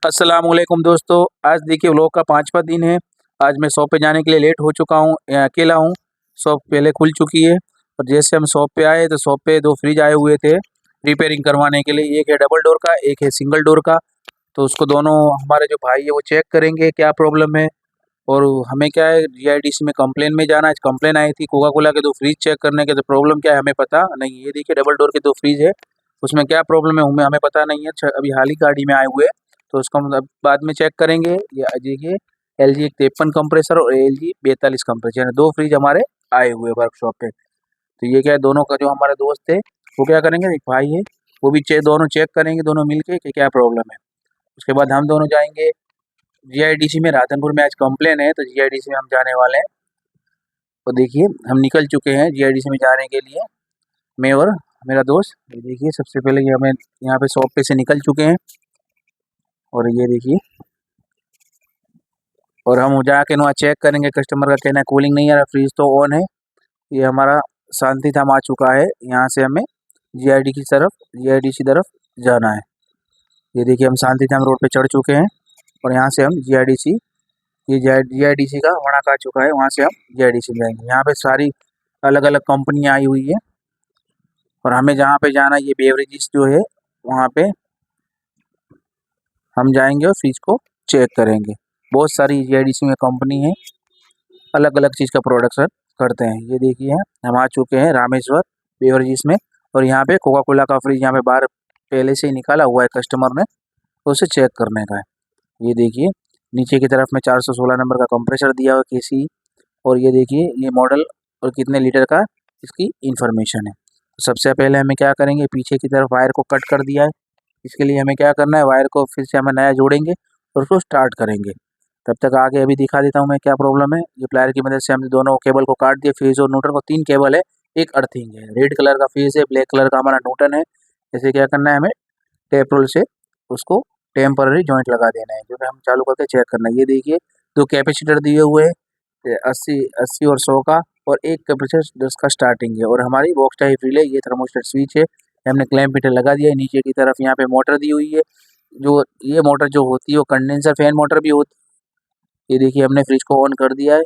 अस्सलामुअलैकुम दोस्तों। आज देखिए व्लॉग का 5वां दिन है। आज मैं शॉप पे जाने के लिए लेट हो चुका हूँ। अकेला हूँ। शॉप पहले खुल चुकी है और जैसे हम शॉप पे आए तो शॉप पे 2 फ्रिज आए हुए थे रिपेयरिंग करवाने के लिए। एक है डबल डोर का, एक है सिंगल डोर का। तो उसको दोनों हमारे जो भाई है वो चेक करेंगे क्या प्रॉब्लम है। और हमें क्या है जीआईडीसी में कंप्लेन में जाना है। आज कंप्लेन आई थी कोका कोला के 2 फ्रिज चेक करने के, तो प्रॉब्लम क्या है हमें पता नहीं। ये देखिए डबल डोर के 2 फ्रिज है, उसमें क्या प्रॉब्लम है हमें पता नहीं है। अभी हाल ही गाड़ी में आए हुए हैं, तो उसको हम अब बाद में चेक करेंगे। ये देखिए एल जी 53 कंप्रेसर और एल जी 42 कंप्रेसर, यानी 2 फ्रिज हमारे आए हुए वर्कशॉप पे। तो ये क्या है, दोनों का जो हमारे दोस्त थे वो क्या करेंगे, एक भाई है वो भी दोनों चेक करेंगे दोनों मिलके कि क्या प्रॉब्लम है। उसके बाद हम दोनों जाएंगे जीआईडीसी में। राधनपुर में आज कंप्लेन है तो जीआईडीसी में हम जाने वाले हैं। तो देखिए हम निकल चुके हैं जीआईडीसी में जाने के लिए, मैं और मेरा दोस्त। ये देखिए सबसे पहले ये हमें यहाँ पे शॉप पे से निकल चुके हैं और ये देखिए, और हम जाके वहाँ चेक करेंगे। कस्टमर का कहना है कूलिंग नहीं आ रहा, फ्रीज तो ऑन है। ये हमारा शांति धाम आ चुका है। यहाँ से हमें जीआईडीसी तरफ जाना है। ये देखिए हम शांति धाम रोड पे चढ़ चुके हैं और यहाँ से हम जीआईडीसी, ये जीआईडीसी का वड़ाक आ चुका है, वहाँ से हम जीआईडीसी जाएंगे। यहाँ पे सारी अलग अलग कंपनियाँ आई हुई है और हमें जहाँ पे जाना है ये बेवरेजेस जो है वहाँ पे हम जाएंगे और फ्रिज को चेक करेंगे। बहुत सारी जीआईडीसी में कंपनी है, अलग अलग चीज़ का प्रोडक्शन करते हैं। ये देखिए हम आ चुके हैं रामेश्वर बेवरेजेस में और यहाँ पे कोका कोला का फ्रिज यहाँ पे बाहर पहले से ही निकाला हुआ है कस्टमर ने, तो उसे चेक करने का है। ये देखिए नीचे की तरफ में 416 नंबर का कंप्रेसर दिया हुआ केसी, और ये देखिए ये मॉडल और कितने लीटर का इसकी इंफॉर्मेशन है। तो सबसे पहले हमें क्या करेंगे, पीछे की तरफ वायर को कट कर दिया है। इसके लिए हमें क्या करना है, वायर को फिर से हमें नया जोड़ेंगे और उसको स्टार्ट करेंगे। तब तक आगे अभी दिखा देता हूँ मैं क्या प्रॉब्लम है। ये प्लायर की मदद से हमने दोनों केबल को काट दिया। फेज और न्यूट्रल को 3 केबल है, एक अर्थिंग है। रेड कलर का फेज है, ब्लैक कलर का हमारा न्यूट्रल है। इसे क्या करना है, हमें टेप रोल से उसको टेम्पररी जॉइंट लगा देना है, जो कि हम चालू करके चेक करना है। ये देखिए 2 कैपेसिटर दिए हुए हैं, 80 और 100 का, और एक कैपेसिटर 10 का स्टार्टिंग है। और हमारी बॉक्स टाइप रिले, ये थर्मोस्टेट स्विच है, हमने क्लैंप मीटर लगा दिया है। नीचे की तरफ यहाँ पे मोटर दी हुई है, जो ये मोटर जो होती है वो कंडेंसर फैन मोटर भी होती है। ये देखिए हमने फ्रिज को ऑन कर दिया है,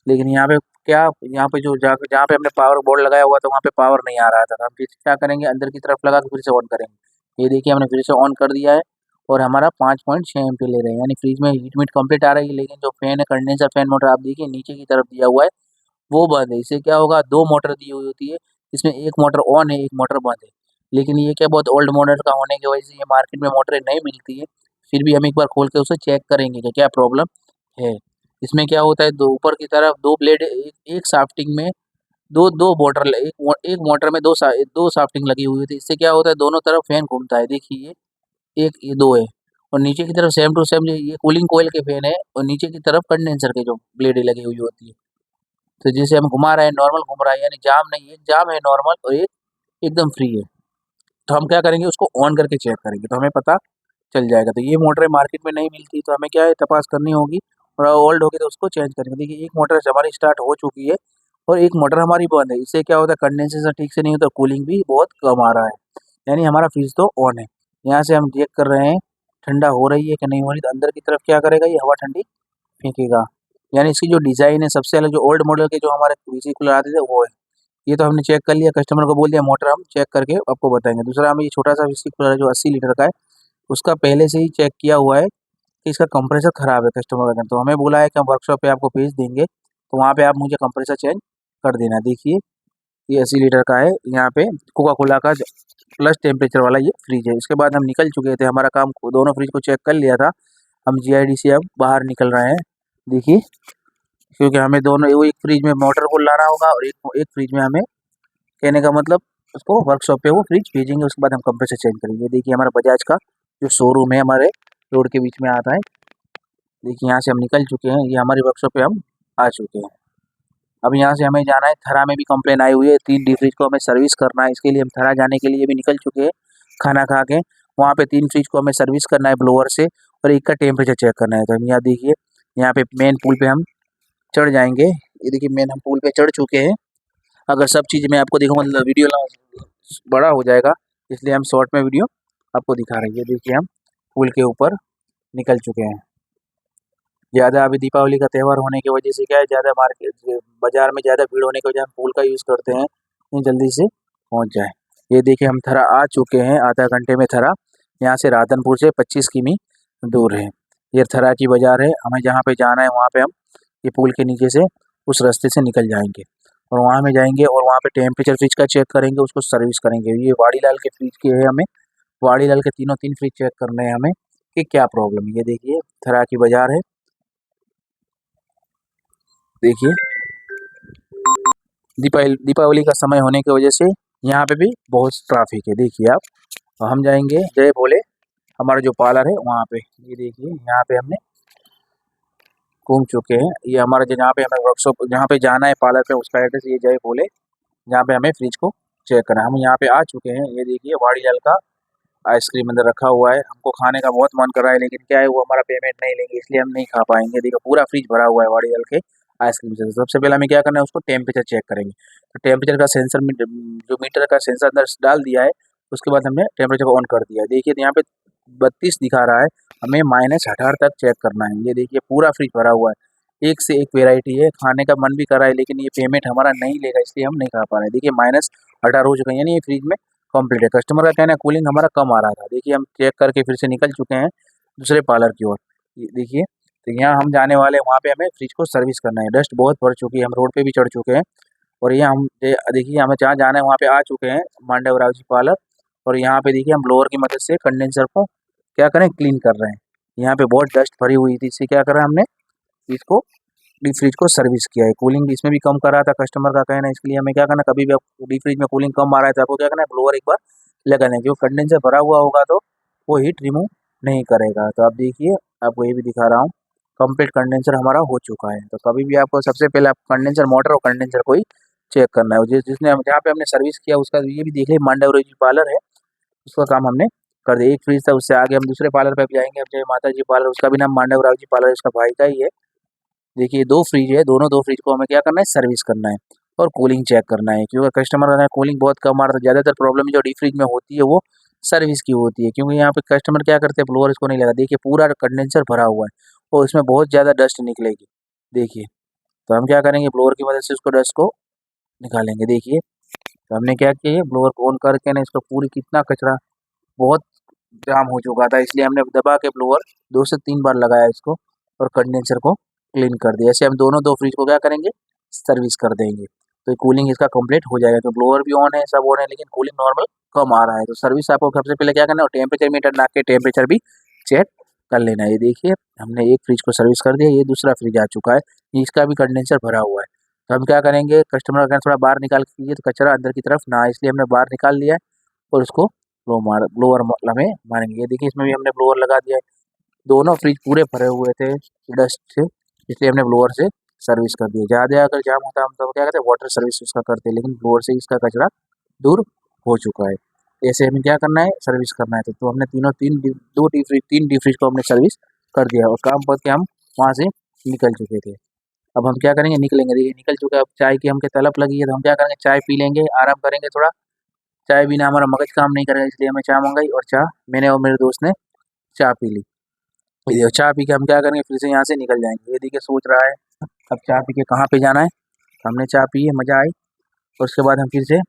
लेकिन यहाँ पे क्या, यहाँ पे जो जहाँ पे हमने पावर बोर्ड लगाया हुआ था वहाँ पे पावर नहीं आ रहा था। तो हम फिर क्या करेंगे, अंदर की तरफ लगा के फिर से ऑन करेंगे। ये देखिए हमने फिर से ऑन कर दिया है और हमारा 5.6 एम्पीयर ले रहे हैं, यानी फ्रिज में हीट मीट कंप्लीट आ रही है। लेकिन जो फैन है कंडेंसर फैन मोटर आप देखिए नीचे की तरफ दिया हुआ है वो बंद है। इससे क्या होगा, 2 मोटर दी हुई होती है, इसमें एक मोटर ऑन है, एक मोटर बंद है। लेकिन ये क्या बहुत ओल्ड मॉडल का होने की वजह से ये मार्केट में मोटरें नहीं मिलती है। फिर भी हम एक बार खोल के उसे चेक करेंगे कि क्या प्रॉब्लम है। इसमें क्या होता है, दो ऊपर की तरफ 2 ब्लेड, एक शाफ्टिंग में दो दो मोटर, एक मोटर में दो शाफ्टिंग लगी हुई होती है। इससे क्या होता है, दोनों तरफ फैन घूमता है। देखिए ये एक, ये 2 है, और नीचे की तरफ सेम टू सेम ये कूलिंग कोयल के फैन है, और नीचे की तरफ कंडेंसर के जो ब्लेडें लगी हुई होती है। तो जैसे हम घुमा रहे हैं नॉर्मल घूम रहा है, यानी जाम नहीं है, एक जाम है नॉर्मल और एक एकदम फ्री है। तो हम क्या करेंगे, उसको ऑन करके चेक करेंगे तो हमें पता चल जाएगा। तो ये मोटरें मार्केट में नहीं मिलती, तो हमें क्या है तपास करनी होगी, और ओल्ड होगी तो उसको चेंज करेंगे। देखिए एक मोटर हमारी स्टार्ट हो चुकी है और एक मोटर हमारी बंद है। इससे क्या होता है, कंडेंसेशन ठीक से नहीं होता, कूलिंग भी बहुत कम आ रहा है, यानी हमारा फ्रिज तो ऑन है। यहाँ से हम चेक कर रहे हैं ठंडा हो रही है कि नहीं हो रही। तो अंदर की तरफ क्या करेगा, ये हवा ठंडी फेंकेगा। यानी इसकी जो डिज़ाइन है सबसे अलग, जो ओल्ड मॉडल के जो हमारे वीसी कूलर आते थे वो है। ये तो हमने चेक कर लिया, कस्टमर को बोल दिया मोटर हम चेक करके आपको बताएंगे। दूसरा हमें ये छोटा सा वीसी कूलर है जो 80 लीटर का है, उसका पहले से ही चेक किया हुआ है कि इसका कंप्रेसर खराब है कस्टमर का। तो हमें बोला है कि हम वर्कशॉप पे आपको भेज देंगे, तो वहाँ पे आप मुझे कंप्रेसर चेंज कर देना। देखिए ये 80 लीटर का है, यहाँ पे कोका कोला का प्लस टेम्परेचर वाला ये फ्रिज है। इसके बाद हम निकल चुके थे, हमारा काम दोनों फ्रिज को चेक कर लिया था। हम जीआईडी से अब बाहर निकल रहे हैं। देखिए क्योंकि हमें दोनों, वो एक फ्रिज में मोटर को लाना होगा और एक एक फ्रिज में हमें, कहने का मतलब उसको वर्कशॉप पे वो फ्रिज भेजेंगे, उसके बाद हम कंप्रेसर चेंज करेंगे। देखिए हमारा बजाज का जो शोरूम है हमारे रोड के बीच में आता है। देखिए यहाँ से हम निकल चुके हैं, ये हमारी वर्कशॉप पे हम आ चुके हैं। अब यहाँ से हमें जाना है थरा में, भी कंप्लेन आई हुई है, 3 डी फ्रिज को हमें सर्विस करना है। इसके लिए हम थरा जाने के लिए भी निकल चुके हैं खाना खा के। वहाँ पे 3 फ्रिज को हमें सर्विस करना है ब्लोअर से, और एक का टेम्परेचर चेक करना है। तो हम यहाँ देखिए, यहाँ पे मेन पुल पे हम चढ़ जाएंगे। ये देखिए मेन हम पुल पे चढ़ चुके हैं। अगर सब चीज़ मैं आपको दिखाऊँ मतलब वीडियो बड़ा हो जाएगा, इसलिए हम शॉर्ट में वीडियो आपको दिखा रहे हैं। ये देखिए हम पुल के ऊपर निकल चुके हैं। ज़्यादा अभी दीपावली का त्यौहार होने की वजह से क्या है, ज़्यादा मार्केट बाज़ार में ज़्यादा भीड़ होने की वजह से हम पुल का यूज़ करते हैं कि जल्दी से पहुँच जाए। ये देखिए हम थरा आ चुके हैं, आधा घंटे में थरा। यहाँ से राधनपुर से 25 किमी दूर है। ये थरा की बाज़ार है, हमें जहाँ पे जाना है वहाँ पे हम ये पुल के नीचे से उस रास्ते से निकल जाएँगे और वहाँ में जाएँगे और वहाँ पे टेम्परेचर फ्रिज का चेक करेंगे, उसको सर्विस करेंगे। ये वाड़ीलाल के फ्रिज के है, हमें वाड़ीलाल के तीनों 3 फ्रिज चेक करने हैं हमें कि क्या प्रॉब्लम है। ये देखिए थरा की बाज़ार है, देखिए दीपावली का समय होने की वजह से यहाँ पे भी बहुत ट्रैफिक है। देखिए आप, और हम जाएंगे जय भोले, हमारा जो पार्लर है वहाँ पे। ये देखिए यहाँ पे हमने घूम चुके हैं। ये हमारा जहाँ पे हमें वर्कशॉप जहाँ पे जाना है पार्लर पे, उसका एड्रेस ये जय भोले, जहाँ पे हमें फ्रिज को चेक करना है। हम यहाँ पे आ चुके हैं। ये देखिए वाड़ीलाल का आइसक्रीम अंदर रखा हुआ है, हमको खाने का बहुत मन कर रहा है, लेकिन क्या है वो हमारा पेमेंट नहीं लेंगे, इसलिए हम नहीं खा पाएंगे। देखो पूरा फ्रिज भरा हुआ है वाड़ीलाल के आइसक्रीम से। सबसे पहले हमें क्या करना है, उसको टेम्परेचर चेक करेंगे। तो टेम्परेचर का सेंसर में जो मीटर का सेंसर अंदर डाल दिया है, उसके बाद हमने टेम्परेचर को ऑन कर दिया है। देखिए यहाँ पे 32 दिखा रहा है, हमें -18 तक चेक करना है। ये देखिए पूरा फ्रिज भरा हुआ है, एक से एक वेराइटी है, खाने का मन भी कर रहा है, लेकिन ये पेमेंट हमारा नहीं लेगा, इसलिए हम नहीं खा पा रहे हैं। देखिए -18 हो चुका है, यानी ये फ्रिज में कंप्लीट है। कस्टमर का कहना है कूलिंग हमारा कम आ रहा था। देखिए हम चेक करके फिर से निकल चुके हैं दूसरे पार्लर की ओर। ये देखिए, तो यहाँ हम जाने वाले हैं, वहाँ पे हमें फ्रिज को सर्विस करना है। डस्ट बहुत बढ़ चुकी है, हम रोड पे भी चढ़ चुके हैं और ये हम देखिए हमें जहाँ जाना है वहाँ पे आ चुके हैं, मांडवराव जी पार्लर। और यहाँ पे देखिए हम ब्लोअर की मदद से कंडेंसर को क्या करें, क्लीन कर रहे हैं। यहाँ पे बहुत डस्ट भरी हुई थी, इससे क्या करा हमने, इसको डीप फ्रिज को सर्विस किया है। कूलिंग इसमें भी कम करा था कस्टमर का कहना है, इसके लिए हमें क्या करना, कभी भी आप डीप फ्रिज में कूलिंग कम आ रहा है तो आपको क्या करना है, ब्लोअर एक बार लगाना है। क्योंकि कंडेंसर भरा हुआ होगा तो वो हीट रिमूव नहीं करेगा। तो आप देखिए, आपको ये भी दिखा रहा हूँ, कंप्लीट कंडेंसर हमारा हो चुका है। तो कभी भी आपको सबसे पहले आप कंडेंसर मोटर और कंडेंसर को ही चेक करना है। जिसने जहाँ पे हमने सर्विस किया उसका ये भी देख लिया, मांडव जी पार्लर है, उसका काम हमने कर दिया। एक फ्रिज था, उससे आगे हम दूसरे पार्लर पे जाएंगे, अब जय माता जी पार्लर, उसका भी नाम मांडव राव जी पार्लर, उसका भाई का ही है। देखिए 2 फ्रिज है, दोनों 2 फ्रिज को हमें क्या करना है, सर्विस करना है और कूलिंग चेक करना है। क्योंकि कस्टमर का कूलिंग बहुत कम आ रहा था। ज़्यादातर प्रॉब्लम जो डीप फ्रिज में होती है वो सर्विस की होती है, क्योंकि यहाँ पे कस्टमर क्या करते हैं, ब्लोअर इसको नहीं लगा। देखिए पूरा कंडेंसर भरा हुआ है और इसमें बहुत ज़्यादा डस्ट निकलेगी। देखिए, तो हम क्या करेंगे, ब्लोअर की मदद से उसको डस्ट को निकालेंगे। देखिए, तो हमने क्या किया, ब्लोअर को ऑन करके ना इसका पूरी कितना कचरा बहुत जाम हो चुका था, इसलिए हमने दबा के ब्लोअर 2 से 3 बार लगाया इसको और कंडेंसर को क्लीन कर दिया। ऐसे हम दोनों 2 फ्रिज को क्या करेंगे, सर्विस कर देंगे, तो कूलिंग इसका कंप्लीट हो जाएगा। तो ब्लोअर भी ऑन है, सब ऑन है, लेकिन कूलिंग नॉर्मल कम आ रहा है। तो सर्विस आपको सबसे पहले क्या करना है, टेम्परेचर मीटर ला के टेम्परेचर भी चेक कर लेना है। ये देखिए हमने एक फ्रिज को सर्विस कर दिया, ये दूसरा फ्रिज आ चुका है, इसका भी कंडेंसर भरा हुआ है। तो हम क्या करेंगे, कस्टमर का थोड़ा बाहर निकाल के कीजिए तो कचरा अंदर की तरफ ना आए, इसलिए हमने बाहर निकाल लिया है और उसको ब्लोअर में मारेंगे। ये देखिए इसमें भी हमने ब्लोअर लगा दिया है। दोनों फ्रिज पूरे भरे हुए थे डस्ट से, इसलिए हमने ब्लोअर से सर्विस कर दिया। ज़्यादा अगर जाम होता हम तो क्या करते, वाटर सर्विस उसका करते, लेकिन ब्लोअर से इसका कचरा दूर हो चुका है। ऐसे हमें क्या करना है, सर्विस करना है। तो हमने तीन डी फ्रिज को हमने सर्विस कर दिया और काम करके हम वहाँ से निकल चुके थे। अब हम क्या करेंगे, निकलेंगे। देखिए निकल चुके, अब चाय की हमके तलब लगी है, तो हम क्या करेंगे, चाय पी लेंगे, आराम करेंगे थोड़ा। चाय बिना हमारा मगज काम नहीं करेगा, इसलिए हमें चाय मंगाई और चाय मैंने और मेरे दोस्त ने चाय पी ली। ये चाय पी के हम क्या करेंगे, फिर से यहाँ से निकल जाएंगे। ये देखिए सोच रहा है अब चाय पी के कहाँ पे जाना है। हमने चाय पी है, मज़ा आई, और उसके बाद हम फिर से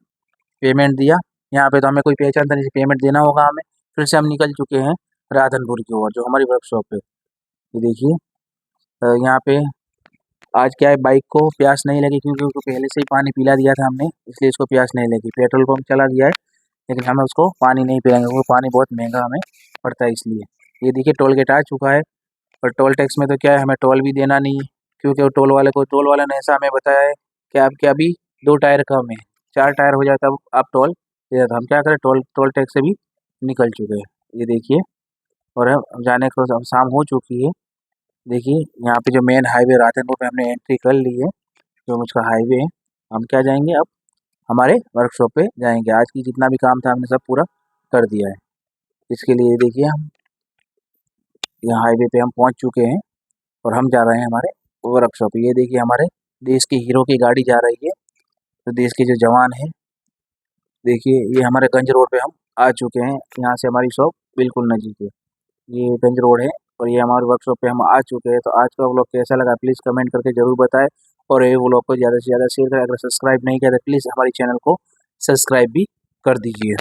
पेमेंट दिया। यहाँ पे तो हमें कोई पहचान था नहीं, पेमेंट देना होगा हमें। फिर से हम निकल चुके हैं राधनपुर की ओर, जो हमारी वर्कशॉप है। ये देखिए, यहाँ पे आज क्या है, बाइक को प्यास नहीं लगी, क्योंकि उसको पहले से ही पानी पिला दिया था हमने, इसलिए इसको प्यास नहीं लगी। पेट्रोल पंप चला दिया है, लेकिन हमें उसको पानी नहीं पिलाएंगे, वो पानी बहुत महंगा हमें पड़ता है इसलिए। ये देखिए टोल गेट आ चुका है, और टोल टैक्स में तो क्या है, हमें टोल भी देना नहीं है, क्योंकि वो टोल वाले ने ऐसा हमें बताया है कि आपके अभी 2 टायर कम है, 4 टायर हो जाए तब आप टोल दे देते। हम क्या करें, टोल टोल टैक्स से भी निकल चुके हैं। ये देखिए, और हम जाने को अब शाम हो चुकी है। देखिए यहाँ पे जो मेन हाईवे राधनपुर पे हमने एंट्री कर ली है, जो उसका हाईवे है। हम क्या जाएंगे, अब हमारे वर्कशॉप पे जाएंगे। आज की जितना भी काम था हमने सब पूरा कर दिया है। इसके लिए देखिए हम यहाँ हाईवे पे हम पहुँच चुके हैं और हम जा रहे हैं हमारे वर्कशॉप। ये देखिए हमारे देश की हीरो की गाड़ी जा रही है, तो देश के जो जवान हैं, देखिए ये हमारे गंज रोड पे हम आ चुके हैं। यहाँ से हमारी शॉप बिल्कुल नज़दीक है, ये गंज रोड है। और ये हमारे वर्कशॉप पे हम आ चुके हैं। तो आज का व्लॉग कैसा लगा प्लीज़ कमेंट करके ज़रूर बताएं और ये व्लॉग को ज़्यादा से ज़्यादा शेयर करें। अगर सब्सक्राइब नहीं किया तो प्लीज़ हमारे चैनल को सब्सक्राइब भी कर दीजिए।